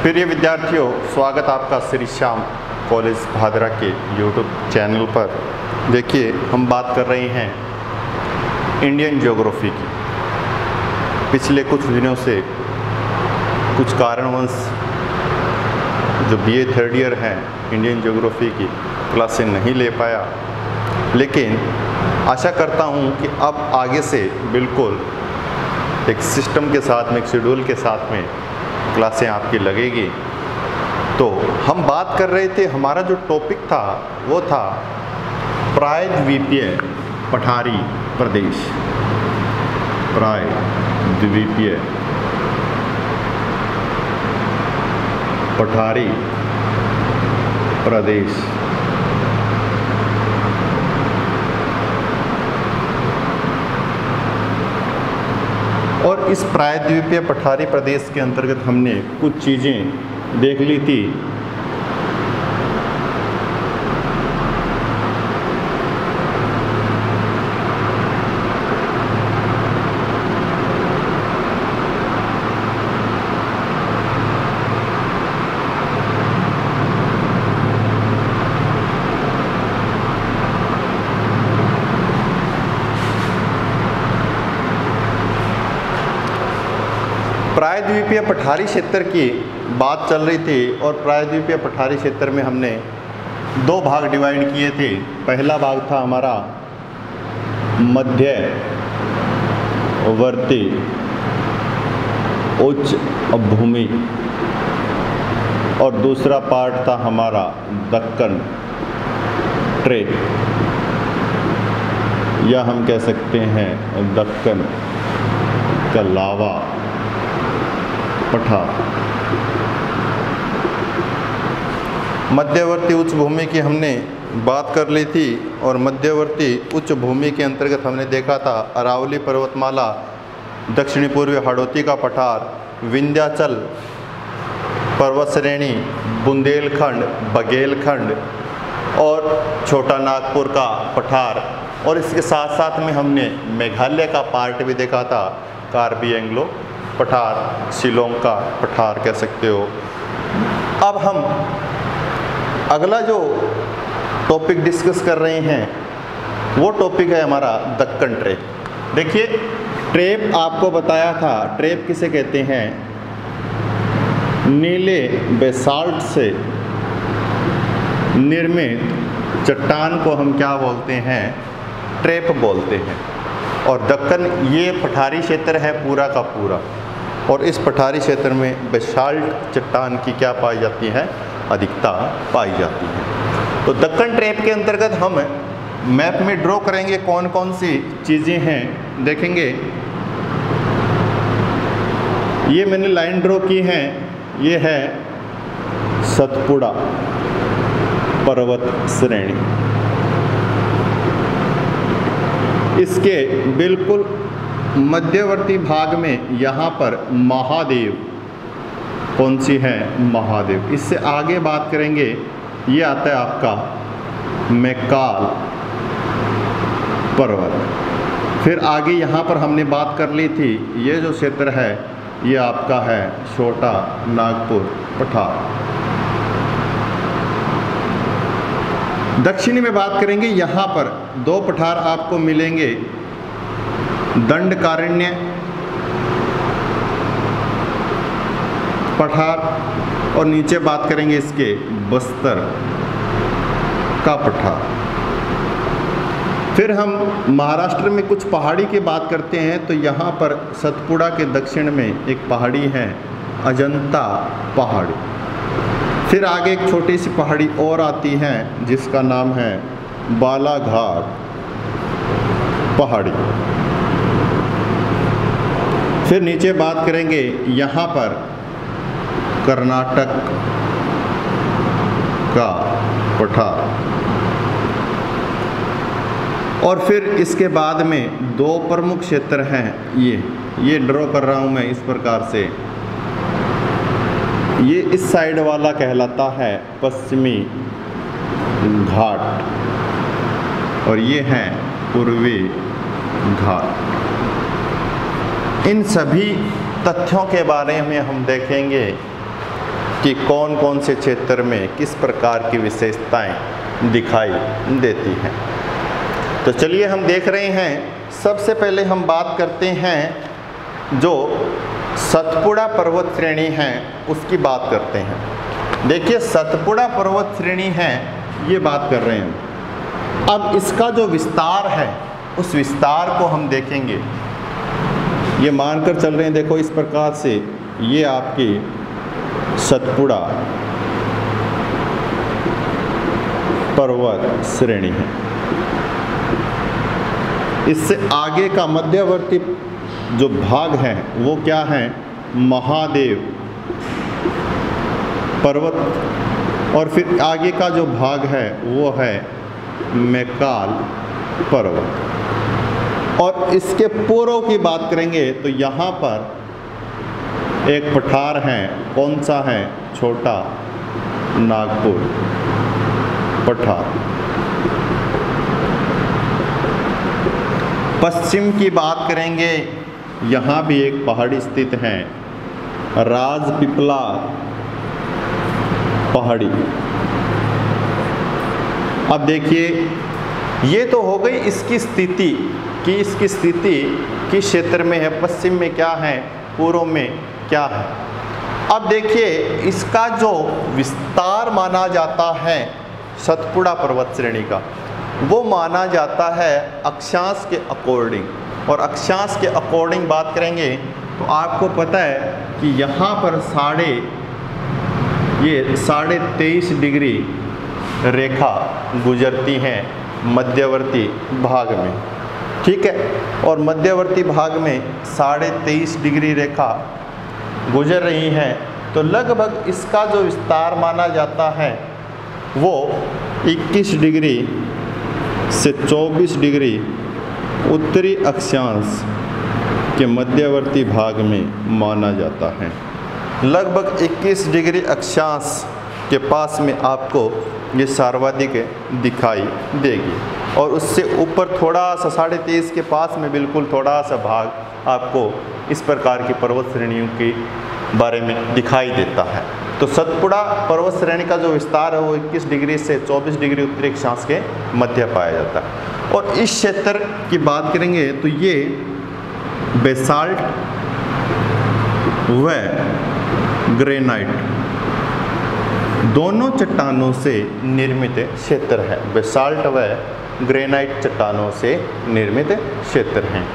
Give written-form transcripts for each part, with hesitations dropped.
प्रिय विद्यार्थियों, स्वागत आपका श्री श्याम कॉलेज भादरा के यूट्यूब चैनल पर। देखिए, हम बात कर रहे हैं इंडियन ज्योग्राफी की। पिछले कुछ दिनों से कुछ कारणवश जो बीए थर्ड ईयर हैं इंडियन ज्योग्राफी की क्लासें नहीं ले पाया, लेकिन आशा करता हूं कि अब आगे से बिल्कुल एक सिस्टम के साथ में, एक शेड्यूल के साथ में क्लासें आपकी लगेगी। तो हम बात कर रहे थे, हमारा जो टॉपिक था वो था प्रायद्वीपीय पठारी प्रदेश। प्रायद्वीपीय पठारी प्रदेश। और इस प्रायद्वीपीय पठारी प्रदेश के अंतर्गत हमने कुछ चीज़ें देख ली थी। प्रायद्वीपीय पठारी क्षेत्र की बात चल रही थी और प्रायद्वीपीय पठारी क्षेत्र में हमने दो भाग डिवाइड किए थे। पहला भाग था हमारा मध्यवर्ती उच्च भूमि और दूसरा पार्ट था हमारा दक्कन ट्रेप, या हम कह सकते हैं दक्कन का लावा पठार। मध्यवर्ती उच्च भूमि की हमने बात कर ली थी और मध्यवर्ती उच्च भूमि के अंतर्गत हमने देखा था अरावली पर्वतमाला, दक्षिणी पूर्वी हाड़ौती का पठार, विंध्याचल पर्वत श्रेणी, बुंदेलखंड, बघेलखंड और छोटा नागपुर का पठार। और इसके साथ साथ में हमने मेघालय का पार्ट भी देखा था, कार्बी एंग्लो पठार, शिलोंग का पठार कह सकते हो। अब हम अगला जो टॉपिक डिस्कस कर रहे हैं वो टॉपिक है हमारा दक्कन ट्रेप। देखिए, ट्रेप आपको बताया था, ट्रेप किसे कहते हैं? नीले बेसाल्ट से निर्मित चट्टान को हम क्या बोलते हैं? ट्रेप बोलते हैं। और दक्कन ये पठारी क्षेत्र है पूरा का पूरा, और इस पठारी क्षेत्र में बेसाल्ट चट्टान की क्या पाई जाती है? अधिकता पाई जाती है। तो दक्कन ट्रेप के अंतर्गत हम मैप में ड्रॉ करेंगे कौन कौन सी चीज़ें हैं, देखेंगे। ये मैंने लाइन ड्रॉ की है, ये है सतपुड़ा पर्वत श्रेणी। इसके बिल्कुल मध्यवर्ती भाग में यहाँ पर महादेव, कौन सी है? महादेव। इससे आगे बात करेंगे, ये आता है आपका मैकाल पर्वत। फिर आगे यहाँ पर हमने बात कर ली थी, ये जो क्षेत्र है ये आपका है छोटा नागपुर पठार। दक्षिणी में बात करेंगे, यहाँ पर दो पठार आपको मिलेंगे, दंडकारण्य पठार और नीचे बात करेंगे इसके बस्तर का पठार। फिर हम महाराष्ट्र में कुछ पहाड़ी की बात करते हैं, तो यहाँ पर सतपुड़ा के दक्षिण में एक पहाड़ी है अजंता पहाड़ी। फिर आगे एक छोटी सी पहाड़ी और आती है जिसका नाम है बालाघाट पहाड़ी। फिर नीचे बात करेंगे यहाँ पर कर्नाटक का पठार। और फिर इसके बाद में दो प्रमुख क्षेत्र हैं, ये ड्रॉ कर रहा हूँ मैं इस प्रकार से। ये इस साइड वाला कहलाता है पश्चिमी घाट और ये है पूर्वी घाट। इन सभी तथ्यों के बारे में हम देखेंगे कि कौन कौन से क्षेत्र में किस प्रकार की विशेषताएं दिखाई देती हैं। तो चलिए हम देख रहे हैं, सबसे पहले हम बात करते हैं जो सतपुड़ा पर्वत श्रेणी है उसकी बात करते हैं। देखिए सतपुड़ा पर्वत श्रेणी है, ये बात कर रहे हैं। अब इसका जो विस्तार है उस विस्तार को हम देखेंगे। ये मानकर चल रहे हैं, देखो इस प्रकार से ये आपकी सतपुड़ा पर्वत श्रेणी है। इससे आगे का मध्यवर्ती जो भाग है वो क्या है, महादेव पर्वत, और फिर आगे का जो भाग है वो है मैकाल पर्वत। और इसके पूर्व की बात करेंगे तो यहाँ पर एक पठार है, कौन सा है, छोटा नागपुर पठार। पश्चिम की बात करेंगे, यहाँ भी एक पहाड़ी स्थित है, राजपीपला पहाड़ी। अब देखिए ये तो हो गई इसकी स्थिति कि इसकी स्थिति किस क्षेत्र में है, पश्चिम में क्या है, पूर्व में क्या है। अब देखिए इसका जो विस्तार माना जाता है सतपुड़ा पर्वत श्रेणी का, वो माना जाता है अक्षांश के अकॉर्डिंग। और अक्षांश के अकॉर्डिंग बात करेंगे तो आपको पता है कि यहाँ पर 23.5 डिग्री रेखा गुजरती हैं मध्यवर्ती भाग में, ठीक है। और मध्यवर्ती भाग में 23.5 डिग्री रेखा गुजर रही है, तो लगभग इसका जो विस्तार माना जाता है वो 21 डिग्री से 24 डिग्री उत्तरी अक्षांश के मध्यवर्ती भाग में माना जाता है। लगभग 21 डिग्री अक्षांश के पास में आपको ये सर्वाधिक दिखाई देगी, और उससे ऊपर थोड़ा सा 23.5 के पास में बिल्कुल थोड़ा सा भाग आपको इस प्रकार की पर्वत श्रेणियों के बारे में दिखाई देता है। तो सतपुड़ा पर्वत श्रेणी का जो विस्तार है वो 21 डिग्री से 24 डिग्री उत्तरी अक्षांश के मध्य पाया जाता है। और इस क्षेत्र की बात करेंगे तो ये बेसाल्ट व ग्रेनाइट दोनों चट्टानों से निर्मित क्षेत्र है। बेसाल्ट व ग्रेनाइट चट्टानों से निर्मित क्षेत्र हैं।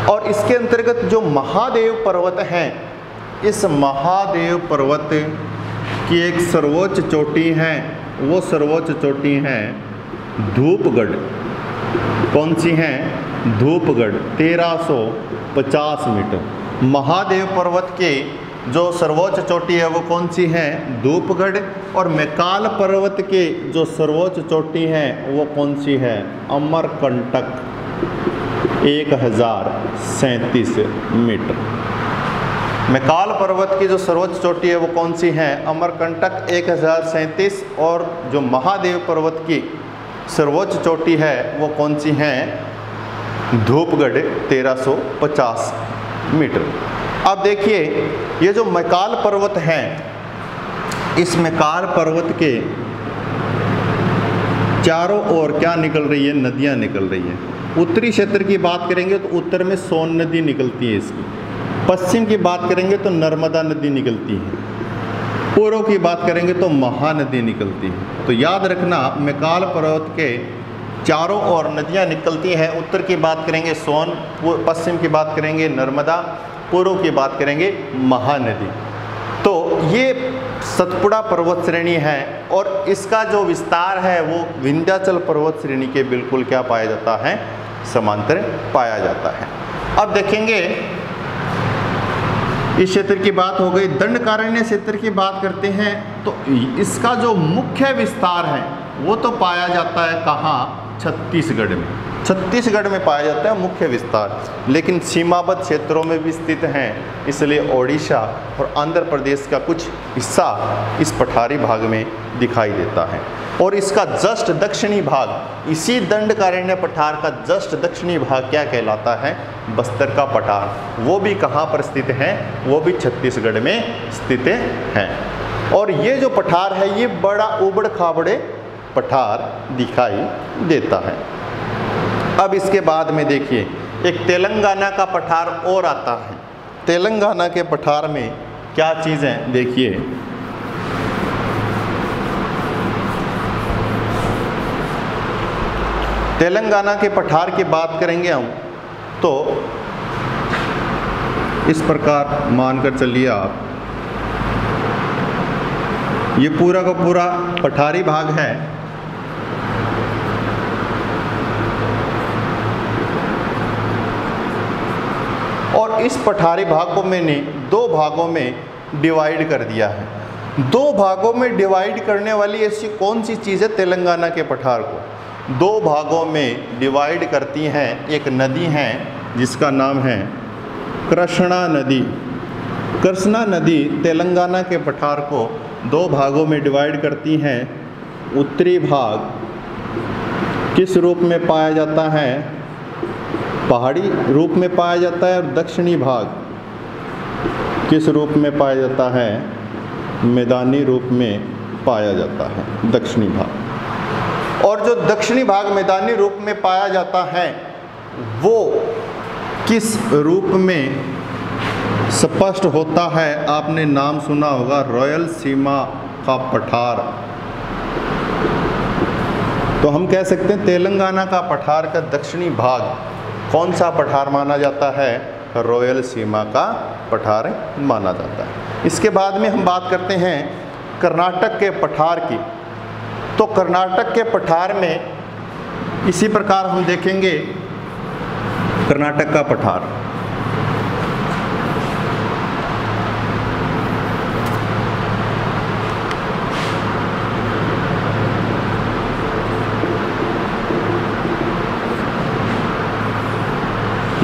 और इसके अंतर्गत जो महादेव पर्वत हैं, इस महादेव पर्वत की एक सर्वोच्च चोटी है, वो सर्वोच्च चोटी है धूपगढ़। कौन सी है, धूपगढ़, 1350 मीटर। महादेव पर्वत के जो सर्वोच्च चोटी है वो कौन सी है, धूपगढ़। और मैकाल पर्वत के जो सर्वोच्च चोटी है वो कौन सी है, अमरकंटक, 1037 मीटर। मैकाल पर्वत की जो सर्वोच्च चोटी है वो कौन सी है, अमरकंटक 1037। और जो महादेव पर्वत की सर्वोच्च चोटी है वो कौन सी है, धूपगढ़, 1350 मीटर। अब देखिए ये जो मैकाल पर्वत है, इस मैकाल पर्वत के चारों ओर क्या निकल रही है, नदियां निकल रही हैं। उत्तरी क्षेत्र की बात करेंगे तो उत्तर में सोन नदी निकलती है इसकी। पश्चिम की बात करेंगे तो नर्मदा नदी निकलती है। पूर्व की बात करेंगे तो महानदी निकलती है। तो याद रखना मैकाल पर्वत के चारों ओर नदियां निकलती हैं। उत्तर की बात करेंगे सोन, पश्चिम की बात करेंगे नर्मदा, पूर्व की बात करेंगे महानदी। तो ये सतपुड़ा पर्वत श्रेणी है और इसका जो विस्तार है वो विंध्याचल पर्वत श्रेणी के बिल्कुल क्या पाया जाता है, समांतर पाया जाता है। अब देखेंगे इस क्षेत्र की बात हो गई। दंडकारण्य क्षेत्र की बात करते हैं तो इसका जो मुख्य विस्तार है वो तो पाया जाता है कहाँ, छत्तीसगढ़ में। छत्तीसगढ़ में पाया जाता है मुख्य विस्तार, लेकिन सीमाबद्ध क्षेत्रों में भी स्थित हैं, इसलिए ओडिशा और आंध्र प्रदेश का कुछ हिस्सा इस पठारी भाग में दिखाई देता है। और इसका जस्ट दक्षिणी भाग, इसी दंडकारण्य पठार का जस्ट दक्षिणी भाग क्या कहलाता है, बस्तर का पठार। वो भी कहाँ पर स्थित है, वो भी छत्तीसगढ़ में स्थित है। और ये जो पठार है ये बड़ा उबड़ खाबड़े पठार दिखाई देता है। अब इसके बाद में देखिए एक तेलंगाना का पठार और आता है। तेलंगाना के पठार में क्या चीज़ें देखिए, तेलंगाना के पठार की बात करेंगे हम तो इस प्रकार मानकर चलिए आप, ये पूरा का पूरा पठारी भाग है। और इस पठारी भाग को मैंने दो भागों में डिवाइड कर दिया है। दो भागों में डिवाइड करने वाली ऐसी कौन सी चीज़ है तेलंगाना के पठार को दो भागों में डिवाइड करती हैं? एक नदी है जिसका नाम है कृष्णा नदी। कृष्णा नदी तेलंगाना के पठार को दो भागों में डिवाइड करती हैं। उत्तरी भाग किस रूप में पाया जाता है? पहाड़ी रूप में पाया जाता है। और दक्षिणी भाग किस रूप में पाया जाता है? मैदानी रूप में पाया जाता है दक्षिणी भाग। और जो दक्षिणी भाग मैदानी रूप में पाया जाता है वो किस रूप में स्पष्ट होता है? आपने नाम सुना होगा रॉयल सीमा का पठार। तो हम कह सकते हैं तेलंगाना का पठार का दक्षिणी भाग कौन सा पठार माना जाता है? रॉयल सीमा का पठार माना जाता है। इसके बाद में हम बात करते हैं कर्नाटक के पठार की। तो कर्नाटक के पठार में इसी प्रकार हम देखेंगे कर्नाटक का पठार।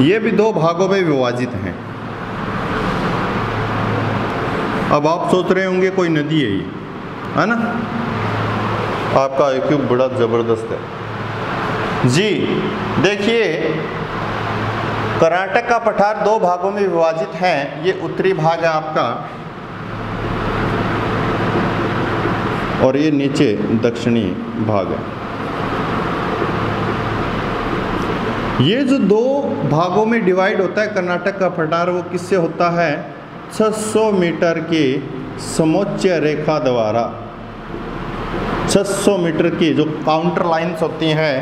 ये भी दो भागों में विभाजित हैं। अब आप सोच रहे होंगे कोई नदी है ये, है ना? आपका IQ बड़ा ज़बरदस्त है जी। देखिए कर्नाटक का पठार दो भागों में विभाजित है। ये उत्तरी भाग है आपका और ये नीचे दक्षिणी भाग है। ये जो दो भागों में डिवाइड होता है कर्नाटक का पठार वो किससे होता है? 600 मीटर की समोच्च रेखा द्वारा। 600 मीटर की जो काउंटर लाइन्स होती हैं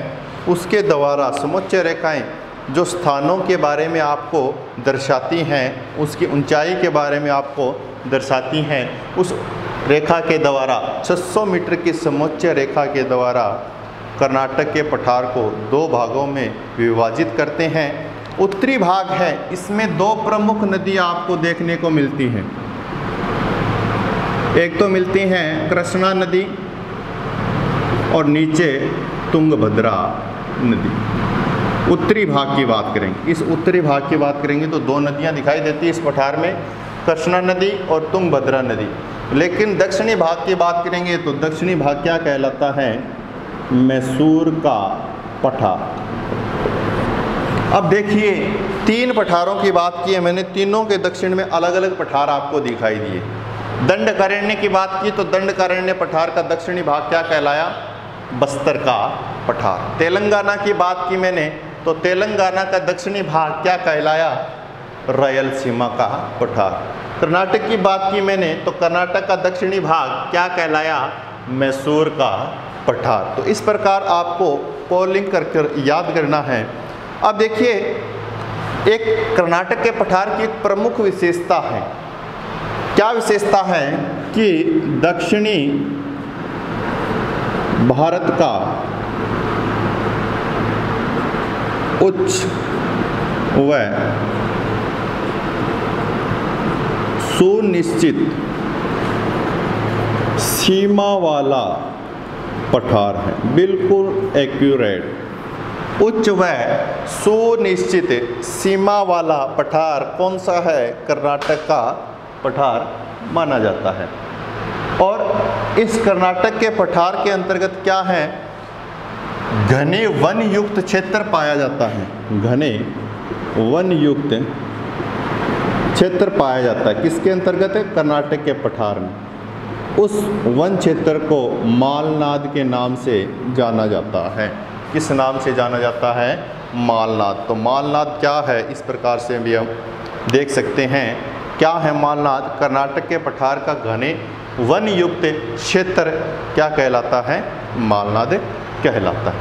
उसके द्वारा समोच्च रेखाएं जो स्थानों के बारे में आपको दर्शाती हैं, उसकी ऊंचाई के बारे में आपको दर्शाती हैं, उस रेखा के द्वारा 600 मीटर की समोच्च रेखा के द्वारा कर्नाटक के पठार को दो भागों में विभाजित करते हैं। उत्तरी भाग है, इसमें दो प्रमुख नदियाँ आपको देखने को मिलती हैं। एक तो मिलती हैं कृष्णा नदी और नीचे तुंगभद्रा नदी। उत्तरी भाग की बात करेंगे, इस उत्तरी भाग की बात करेंगे तो दो नदियाँ दिखाई देती है इस पठार में, कृष्णा नदी और तुंगभद्रा नदी। लेकिन दक्षिणी भाग की बात करेंगे तो दक्षिणी भाग क्या कहलाता है? मैसूर का पठार। अब देखिए तीन पठारों की बात की है मैंने, तीनों के दक्षिण में अलग अलग पठार आपको दिखाई दिए। दंडकारण्य की बात की तो दंडकारण्य पठार का दक्षिणी भाग क्या कहलाया? बस्तर का पठार। तेलंगाना की बात की मैंने तो तेलंगाना का दक्षिणी भाग क्या कहलाया? रॉयल सीमा का पठार। कर्नाटक की बात की मैंने तो कर्नाटक का दक्षिणी भाग क्या कहलाया? मैसूर का पठार। तो इस प्रकार आपको पोलिंग कर याद करना है। अब देखिए एक कर्नाटक के पठार की एक प्रमुख विशेषता है। क्या विशेषता है? कि दक्षिणी भारत का उच्च व सुनिश्चित सीमा वाला पठार है। बिल्कुल एक्यूरेट। उच्च व सुनिश्चित सीमा वाला पठार कौन सा है? कर्नाटक का पठार माना जाता है। और इस कर्नाटक के पठार के अंतर्गत क्या है? घने वन युक्त क्षेत्र पाया जाता है। घने वन युक्त क्षेत्र पाया जाता है। किसके अंतर्गत है? कर्नाटक के पठार में। उस वन क्षेत्र को मालनाद के नाम से जाना जाता है। किस नाम से जाना जाता है? मालनाद। तो मालनाद क्या है, इस प्रकार से भी हम देख सकते हैं। क्या है मालनाद? कर्नाटक के पठार का घने वन युक्त क्षेत्र क्या कहलाता है? मालनाद कहलाता है।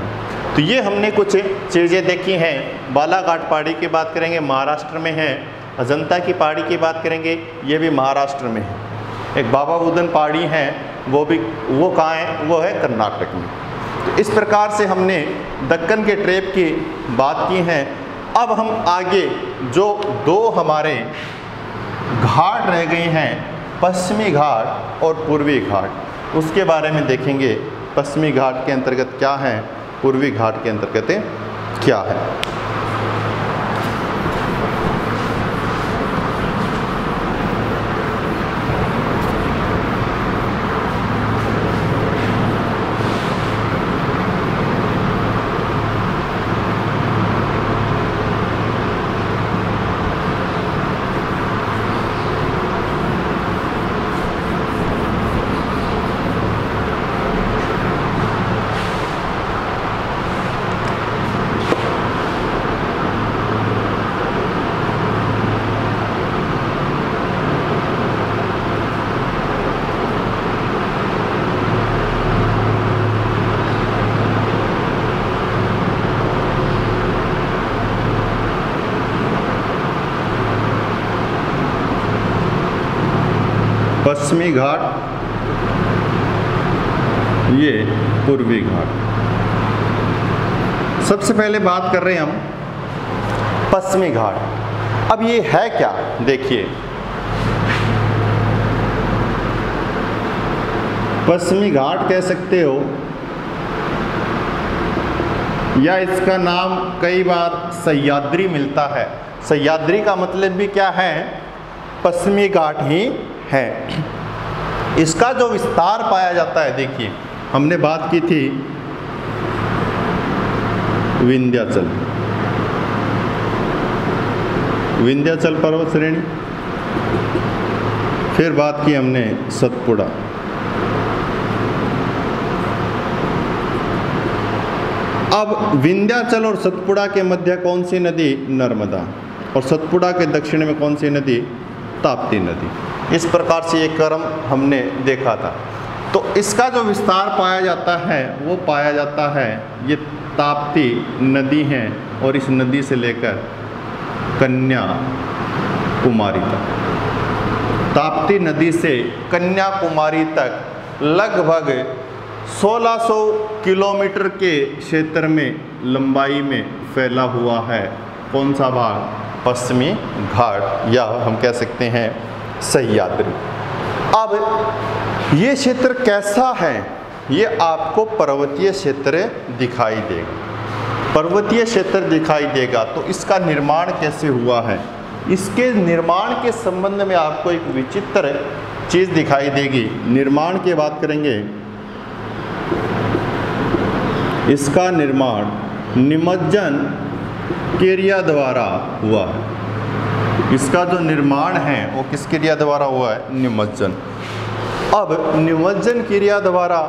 तो ये हमने कुछ चीज़ें देखी हैं। बालाघाट पहाड़ी की बात करेंगे, महाराष्ट्र में है। अजंता की पहाड़ी की बात करेंगे, ये भी महाराष्ट्र में है। एक बाबा बुदन पहाड़ी है, वो कहाँ है? वो है कर्नाटक में। तो इस प्रकार से हमने दक्कन के ट्रेप की बात की है। अब हम आगे जो दो हमारे घाट रह गए हैं, पश्चिमी घाट और पूर्वी घाट, उसके बारे में देखेंगे। पश्चिमी घाट के अंतर्गत क्या है, पूर्वी घाट के अंतर्गत क्या है। पश्चिमी घाट, ये पूर्वी घाट। सबसे पहले बात कर रहे हैं हम पश्चिमी घाट। अब ये है क्या? देखिए, पश्चिमी घाट कह सकते हो, या इसका नाम कई बार सह्याद्री मिलता है। सह्याद्री का मतलब भी क्या है? पश्चिमी घाट ही है। इसका जो विस्तार पाया जाता है, देखिए हमने बात की थी विंध्याचल, विंध्याचल पर्वत श्रेणी, फिर बात की हमने सतपुड़ा, अब विंध्याचल और सतपुड़ा के मध्य कौन सी नदी? नर्मदा। और सतपुड़ा के दक्षिण में कौन सी नदी? ताप्ती नदी। इस प्रकार से ये क्रम हमने देखा था। तो इसका जो विस्तार पाया जाता है, वो पाया जाता है, ये ताप्ती नदी है और इस नदी से लेकर कन्याकुमारी तक, ताप्ती नदी से कन्याकुमारी तक लगभग 1600 किलोमीटर के क्षेत्र में लंबाई में फैला हुआ है। कौन सा भाग? पश्चिमी घाट, या हम कह सकते हैं सह्याद्री। अब ये क्षेत्र कैसा है? ये आपको पर्वतीय क्षेत्र दिखाई देगा। पर्वतीय क्षेत्र दिखाई देगा। तो इसका निर्माण कैसे हुआ है? इसके निर्माण के संबंध में आपको एक विचित्र चीज़ दिखाई देगी। निर्माण की बात करेंगे, इसका निर्माण निमज्जन क्रिया द्वारा हुआ है। इसका जो निर्माण है वो किस क्रिया द्वारा हुआ है? निमज्जन। अब निमज्जन क्रिया द्वारा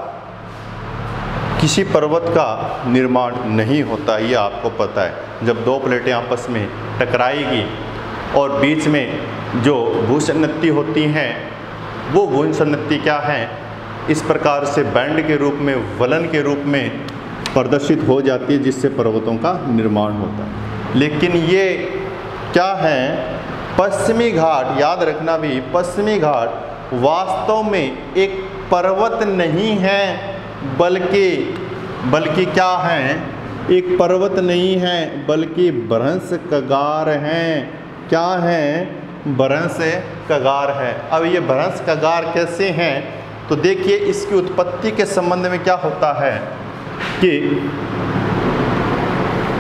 किसी पर्वत का निर्माण नहीं होता, ये आपको पता है। जब दो प्लेटें आपस में टकराएगी और बीच में जो भूसन्नति होती हैं, वो भूसन्नति क्या है? इस प्रकार से बैंड के रूप में, वलन के रूप में प्रदर्शित हो जाती है, जिससे पर्वतों का निर्माण होता है। लेकिन ये क्या है? पश्चिमी घाट, याद रखना भी, पश्चिमी घाट वास्तव में एक पर्वत नहीं है, बल्कि क्या है? एक पर्वत नहीं है, बल्कि भ्रंश कगार हैं। क्या है? भ्रंश कगार है। अब ये भ्रंश कगार कैसे हैं? तो देखिए, इसकी उत्पत्ति के संबंध में क्या होता है कि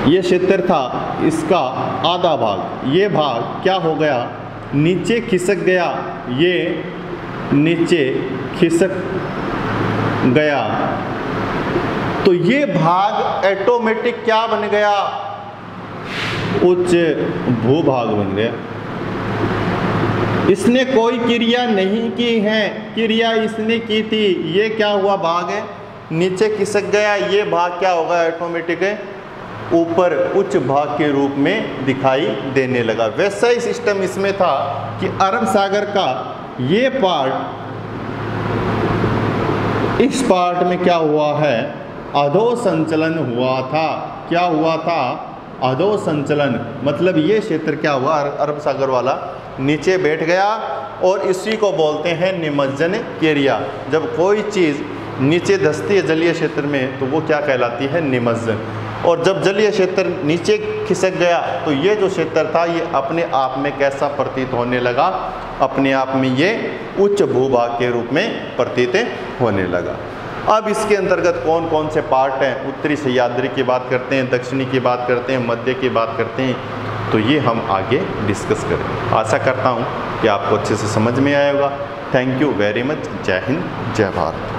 ये क्षेत्र था, इसका आधा भाग, ये भाग क्या हो गया? नीचे खिसक गया, ये नीचे खिसक गया। तो ये भाग ऑटोमेटिक क्या बन गया? उच्च भूभाग बन गया। इसने कोई क्रिया नहीं की है, क्रिया इसने की थी। ये क्या हुआ, भाग है, नीचे खिसक गया, ये भाग क्या होगा, ऑटोमेटिक है ऊपर उच्च भाग के रूप में दिखाई देने लगा। वैसा ही सिस्टम इसमें था कि अरब सागर का ये पार्ट, इस पार्ट में क्या हुआ है, अधो संचलन हुआ था। क्या हुआ था, अधो संचलन, मतलब ये क्षेत्र क्या हुआ, अरब सागर वाला नीचे बैठ गया, और इसी को बोलते हैं निमज्जन क्रिया। जब कोई चीज़ नीचे धंसती है जलीय क्षेत्र में तो वो क्या कहलाती है, निमज्जन। और जब जलीय क्षेत्र नीचे खिसक गया तो ये जो क्षेत्र था ये अपने आप में कैसा प्रतीत होने लगा, अपने आप में ये उच्च भूभाग के रूप में प्रतीत होने लगा। अब इसके अंतर्गत कौन कौन से पार्ट हैं, उत्तरी सह्याद्री की बात करते हैं, दक्षिणी की बात करते हैं, मध्य की बात करते हैं, तो ये हम आगे डिस्कस करें। आशा करता हूँ कि आपको अच्छे से समझ में आएगा। Thank you very much. जय हिंद, जय भारत।